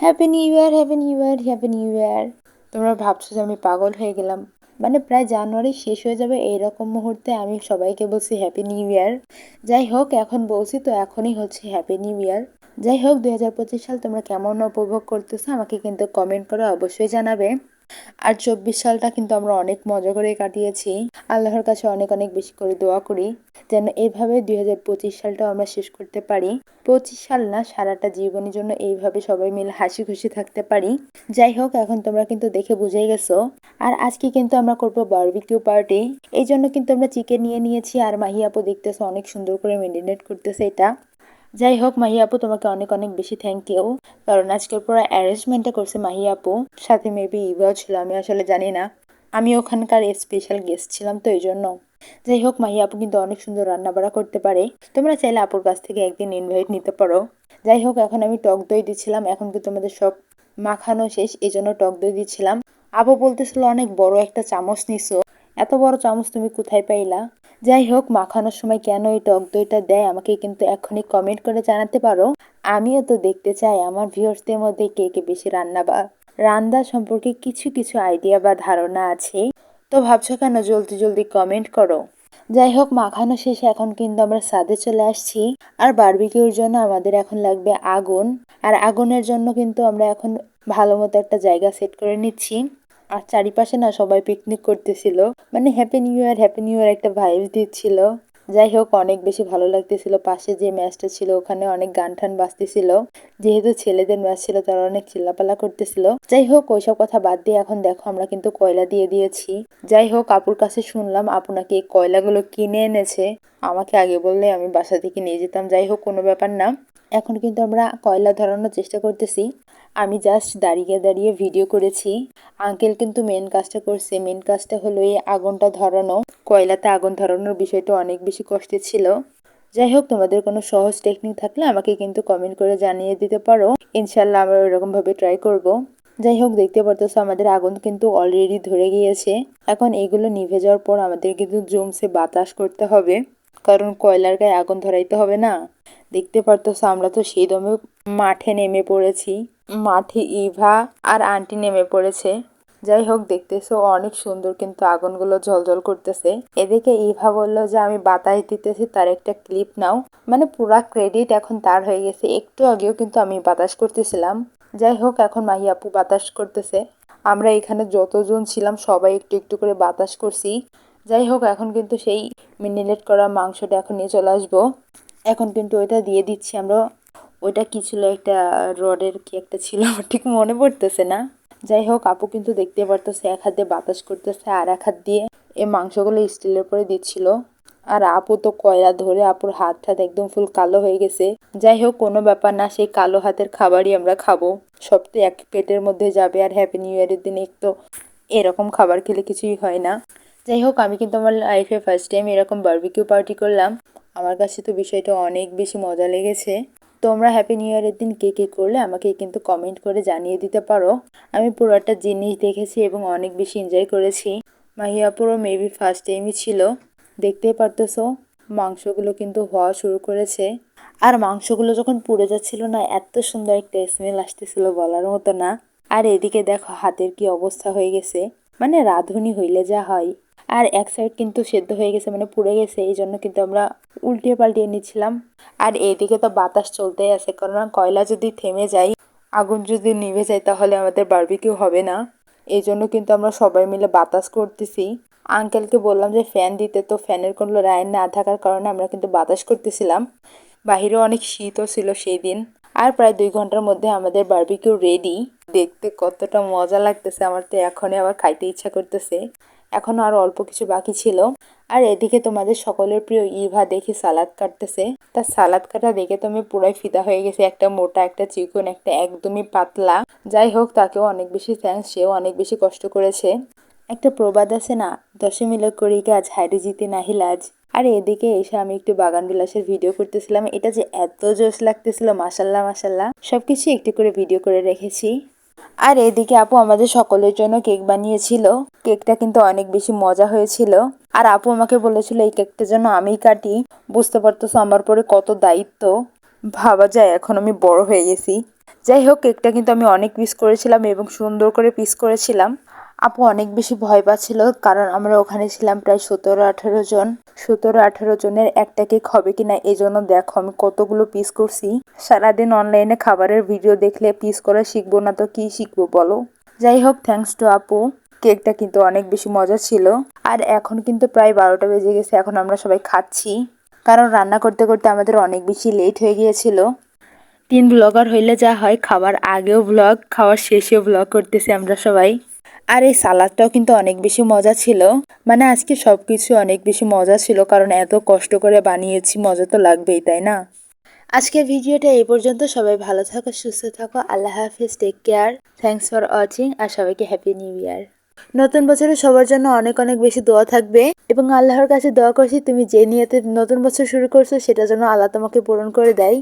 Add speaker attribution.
Speaker 1: Happy new year, happy new year, happy new year. তোমরা ভাবছো যে আমি পাগল হয়ে গেলাম। মানে প্রায় জানুয়ারি শেষ হয়ে যাবে এইরকম মুহূর্তে আমি সবাইকে বলছি হ্যাপি নিউ ইয়ার। যাই হোক, এখন বলছি তো এখনই হচ্ছে হ্যাপি নিউ ইয়ার। যাই হোক, 2025 সাল তোমরা কেমন উপভোগ করতেছো আমাকে কিন্তু কমেন্ট করে অবশ্যই জানাবে। আর 24 সালটা কিন্তু আমরা অনেক মজা করে কাটিয়েছি। আল্লাহর কাছে অনেক অনেক বেশি করে দোয়া করি যেন এইভাবে 2025 সালটাও আমরা শেষ করতে পারি। 25 সাল না, সারাটা জীবনের জন্য এইভাবে সবাই মিলে হাসি খুশি থাকতে পারি। যাই হোক, এখন তোমরা কিন্তু দেখে বুঝে গেছো। আর আজকে কিন্তু আমরা করবো বারবিকিউ পার্টি। এই জন্য কিন্তু আমরা চিকেন নিয়ে নিয়েছি। আর মাহি আপু দেখতেছো অনেক সুন্দর করে মেরিনেট করতেছে এটা। যাই হোক মাহি আপু, তোমাকে অনেক অনেক বেশি থ্যাংক ইউ। কারণ আজকের পুরো অ্যারেঞ্জমেন্টটা করছে মাহি আপু, সাথে মেবি ইভাও ছিল, আমি আসলে জানি না। আমি ওখানকার স্পেশাল গেস্ট ছিলাম তো এই জন্য। যাই হোক, মাহি আপু কিন্তু অনেক সুন্দর রান্না বাড়া করতে পারে। তোমরা চাইলে আপুর কাছ থেকে একদিন ইনভাইট নিতে পারো। যাই হোক, এখন আমি টক দই দিচ্ছিলাম। এখন কিন্তু তোমাদের সব মাখানো শেষ, এই জন্য টক দই দিচ্ছিলাম। আপু বলতেছিল অনেক বড় একটা চামচ নিছো, এত বড় চামচ তুমি কোথায় পাইলা? যাই হোক, মাখানোর সময় কেন এই টক দইটা দেয় আমাকে কিন্তু এখনই কমেন্ট করে জানাতে পারো। আমিও তো দেখতে চাই আমার ভিউয়ার্সদের মধ্যে কে কে বেশি রান্না সম্পর্কে কিছু কিছু আইডিয়া বা ধারণা আছে। তো ভাবছো কেন, জলদি জলদি কমেন্ট করো। যাই হোক, মাখানো শেষে এখন কিন্তু আমরা ছাদে চলে আসছি। আর বারবিকিউর জন্য আমাদের এখন লাগবে আগুন। আর আগুনের জন্য কিন্তু আমরা এখন ভালো মতো একটা জায়গা সেট করে নিচ্ছি। আর চারিপাশে না সবাই পিকনিক করতেছিল, মানে happy new year, happy new year একটা ভাইবস দিচ্ছিল। যাই হোক, অনেক বেশি ভালো লাগতেছিল। পাশে যে ম্যাচটা ছিল ওখানে অনেক গান টান বাজতেছিল। যেহেতু ছেলেদের ম্যাচ ছিল তারা অনেক চিল্লাপাল্লা করতেছিল। যাই হোক, ওইসব কথা বাদ দিয়ে এখন দেখো আমরা কিন্তু কয়লা দিয়ে দিয়েছি। যাই হোক, আপুর কাছে শুনলাম আপু নাকি এই কয়লাগুলো কিনে এনেছে। আমাকে আগে বললে আমি বাসা থেকে নিয়ে যেতাম। যাই হোক, কোনো ব্যাপার না। এখন কিন্তু আমরা কয়লা ধরানোর চেষ্টা করতেছি। আমি জাস্ট দাঁড়িয়ে দাঁড়িয়ে ভিডিও করেছি। আঙ্কেল কিন্তু মেন কাজটা করছে। মেন কাজটা হলো এই আগুনটা ধরানো। কয়লাতে আগুন ধরানোর বিষয়টা অনেক বেশি কষ্টের ছিল। যাই হোক, তোমাদের কোনো সহজ টেকনিক থাকলে আমাকে কিন্তু কমেন্ট করে জানিয়ে দিতে পারো। ইনশাল্লাহ আমরা ওইরকম ভাবে ট্রাই করব। যাই হোক, দেখতে পারতেছো আমাদের আগুন কিন্তু অলরেডি ধরে গিয়েছে। এখন এগুলো নিভে যাওয়ার পর আমাদের কিন্তু জমছে বাতাস করতে হবে, কারণ কয়লার গায়ে আগুন ধরাইতে হবে না। দেখতে পারতেছো আমরা তো সেই দমে মাঠে নেমে পড়েছি। মাঠে ইভা আর আন্টি নেমে পড়েছে। যাই হোক, দেখতেছো অনেক সুন্দর কিন্তু আগুনগুলো ঝলঝল করতেছে। এদিকে ইভা বলল যে আমি বাতাস দিতেছি, তার একটা ক্লিপ নাও। মানে পুরা ক্রেডিট এখন তার হয়ে গেছে। একটু আগেও কিন্তু আমি বাতাস করতেছিলাম। যাই হোক, এখন মাহি আপু বাতাস করতেছে। আমরা এখানে যতজন ছিলাম সবাই একটু একটু করে বাতাস করছি। যাই হোক, এখন কিন্তু সেই মিনিলেট করা মাংসটা এখন নিয়ে চলে আসবো। এখন কিন্তু ওইটা দিয়ে দিচ্ছি আমরা। ওইটা কি ছিল, একটা রডের কি একটা ছিল, আমার ঠিক মনে পড়তেছে না। যাই হোক, আপু কিন্তু দেখতে পারতেছে এক হাত দিয়ে বাতাস করতেছে আর এক হাত দিয়ে এই মাংসগুলো স্টিলের পরে দিচ্ছিল। আর আপু তো কয়লা ধরে আপুর হাত হাত একদম ফুল কালো হয়ে গেছে। যাই হোক, কোনো ব্যাপার না, সেই কালো হাতের খাবারই আমরা খাবো। সব তো এক পেটের মধ্যে যাবে। আর হ্যাপি নিউ ইয়ারের দিনে একটু এরকম খাবার খেলে কিছুই হয় না। যাই হোক, আমি কিন্তু আমার লাইফে ফার্স্ট টাইম এরকম বারবিকিউ পার্টি করলাম। আমার কাছে তো বিষয়টা অনেক বেশি মজা লেগেছে। তোমরা হ্যাপি নিউ ইয়ারের দিন কে কে করলে আমাকে কিন্তু কমেন্ট করে জানিয়ে দিতে পারো। আমি পুরোটা জিনিস দেখেছি এবং অনেক বেশি এনজয় করেছি। মাহিয়াপুরও মেবি ফার্স্ট টাইমই ছিল। দেখতেই পারতেছো মাংসগুলো কিন্তু হওয়া শুরু করেছে। আর মাংসগুলো যখন পুড়ে যাচ্ছিল না, এত সুন্দর একটা স্মেল আসতেছিল বলার মতো না। আর এদিকে দেখো হাতের কি অবস্থা হয়ে গেছে, মানে রাঁধুনি হইলে যা হয়। আর এক সাইড কিন্তু সেদ্ধ হয়ে গেছে, মানে পুড়ে গেছে, এই জন্য কিন্তু আমরা উল্টিয়ে পাল্টিয়ে নিচ্ছিলাম। আর এইদিকে তো বাতাস চলতেই আছে, কারণ কয়লা যদি থেমে যায়, আগুন যদি নিভে যায় তাহলে আমাদের বারবিকিউ হবে না। এই জন্য কিন্তু আমরা সবাই মিলে বাতাস করতেছি। আঙ্কেলকে বললাম যে ফ্যান দিতে, তো ফ্যানের কোনো লাইন না থাকার কারণে আমরা কিন্তু বাতাস করতেছিলাম। বাহিরেও অনেক শীতও ছিল সেই দিন। আর প্রায় 2 ঘন্টার মধ্যে আমাদের বারবিকিউ রেডি। দেখতে কতটা মজা লাগতেছে, আমার তো এখনই আবার খাইতে ইচ্ছা করতেছে। এখনো আরো অল্প কিছু বাকি ছিল। আর এদিকে তোমাদের সকলের প্রিয় ইভা দেখি সালাদ কাটতেছে। তার সালাদ কাটা দেখে তো আমি পুরাই ফিদা হয়ে গেছি। একটা মোটা, একটা চিকন, একটা একদমই পাতলা। যাই হোক, তাকেও অনেক বেশি থ্যাঙ্কস, সেও অনেক বেশি কষ্ট করেছে। একটা প্রবাদ আছে না, 10 মিলে করি কাজ, হাইরে জিতে নাহি লাজ। আর এদিকে এসে আমি একটু বাগান বিলাসের ভিডিও করতেছিলাম। এটা যে এত জোশ লাগতেছিল, মাসাল্লাহ মাসাল্লাহ, সবকিছু একটু করে ভিডিও করে রেখেছি। আর এদিকে আপু আমাদের সকলের জন্য কেক বানিয়েছিল। কেকটা কিন্তু অনেক বেশি মজা হয়েছিল। আর আপু আমাকে বলেছিল এই কেকটা যেন আমিই কাটি। বুঝতে পারতেছো আমার পরে কত দায়িত্ব। ভাবা যায় এখন আমি বড় হয়ে গেছি। যাই হোক, কেকটা কিন্তু আমি অনেক পিস করেছিলাম এবং সুন্দর করে পিস করেছিলাম। আপু অনেক বেশি ভয় পাচ্ছিল, কারণ আমরা ওখানে ছিলাম প্রায় 17-18 জন। 17-18 জনের একটা কেক হবে কিনা, এই জন্য দেখো আমি কতগুলো পিস করছি। সারাদিন অনলাইনে খাবারের ভিডিও দেখলে পিস করা শিখবো না তো কি শিখবো বলো। যাই হোক, থ্যাঙ্কস টু আপু। কেকটা কিন্তু অনেক বেশি মজা ছিল। আর এখন কিন্তু প্রায় 12টা বেজে গেছে, এখন আমরা সবাই খাচ্ছি, কারণ রান্না করতে করতে আমাদের অনেক বেশি লেট হয়ে গিয়েছিল। তিন ব্লগার হইলে যা হয়, খাবার আগেও ব্লগ, খাওয়ার শেষেও ব্লগ করতেছি আমরা সবাই। আর এই সালাদটাও কিন্তু অনেক বেশি মজা ছিল। মানে আজকে সবকিছু অনেক বেশি মজা ছিল, কারণ এত কষ্ট করে বানিয়েছি, মজা তো লাগবেই, তাই না? আজকের ভিডিওটা এই পর্যন্ত। সবাই ভালো থাকো, সুস্থ থাকো। আল্লাহ হাফিজ, take care, thanks for watching, আর সবাইকে হ্যাপি নিউ ইয়ার। নতুন বছরে সবার জন্য অনেক অনেক বেশি দোয়া থাকবে, এবং আল্লাহর কাছে দোয়া করছি তুমি যে নিয়তে নতুন বছর শুরু করছো সেটা যেন আল্লাহ তোমাকে পূরণ করে দেয়।